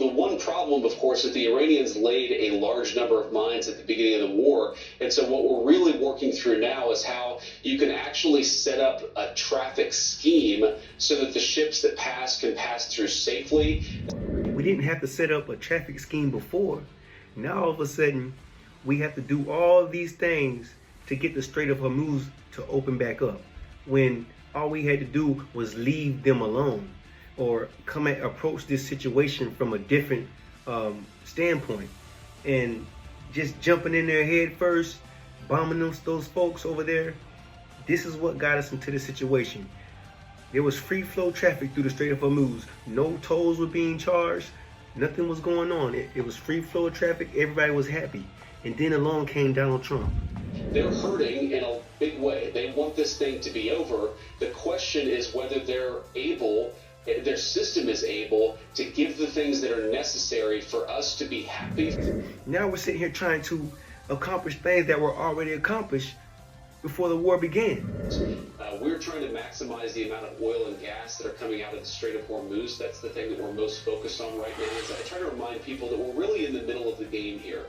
the one problem, of course, is the Iranians laid a large number of mines at the beginning of the war. And so what we're really working through now is how you can actually set up a traffic scheme so that the ships that pass can pass through safely. We didn't have to set up a traffic scheme before. Now all of a sudden, we have to do all these things to get the Strait of Hormuz to open back up, when all we had to do was leave them alone, or approach this situation from a different standpoint, and just jumping in their head first, bombing those folks over there. This is what got us into this situation. There was free flow traffic through the Strait of Hormuz. No tolls were being charged. Nothing was going on. It was free flow of traffic. Everybody was happy. And then along came Donald Trump. They're hurting in a big way. They want this thing to be over. The question is whether their system is able to give the things that are necessary for us to be happy. Now we're sitting here trying to accomplish things that were already accomplished before the war began. We're trying to maximize the amount of oil and gas that are coming out of the Strait of Hormuz. That's the thing that we're most focused on right now. So I try to remind people that we're really in the middle of the game here.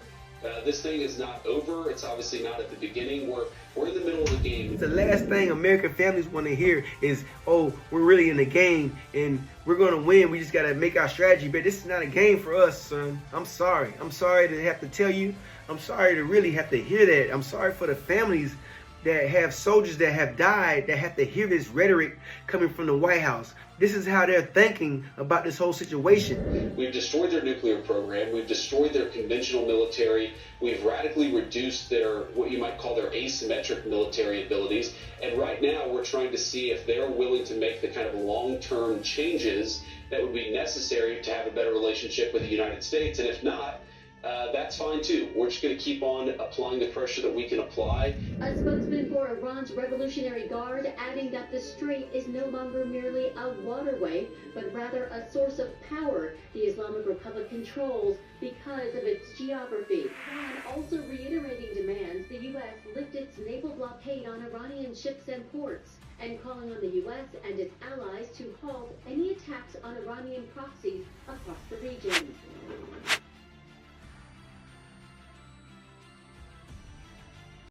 This thing is not over. It's obviously not at the beginning. We're in the middle of the game. The last thing American families want to hear is, oh, we're really in the game and we're going to win. We just got to make our strategy. But this is not a game for us, son. I'm sorry. I'm sorry to have to tell you. I'm sorry to really have to hear that. I'm sorry for the families that have soldiers that have died, that have to hear this rhetoric coming from the White House. This is how they're thinking about this whole situation. We've destroyed their nuclear program. We've destroyed their conventional military. We've radically reduced their, what you might call their asymmetric military abilities. And right now we're trying to see if they're willing to make the kind of long-term changes that would be necessary to have a better relationship with the United States. And if not, that's fine too. We're just going to keep on applying the pressure that we can apply. A spokesman for Iran's Revolutionary Guard adding that the strait is no longer merely a waterway, but rather a source of power the Islamic Republic controls because of its geography. Iran also reiterating demands the U.S. lift its naval blockade on Iranian ships and ports, and calling on the U.S. and its allies to halt any attacks on Iranian proxies across the region.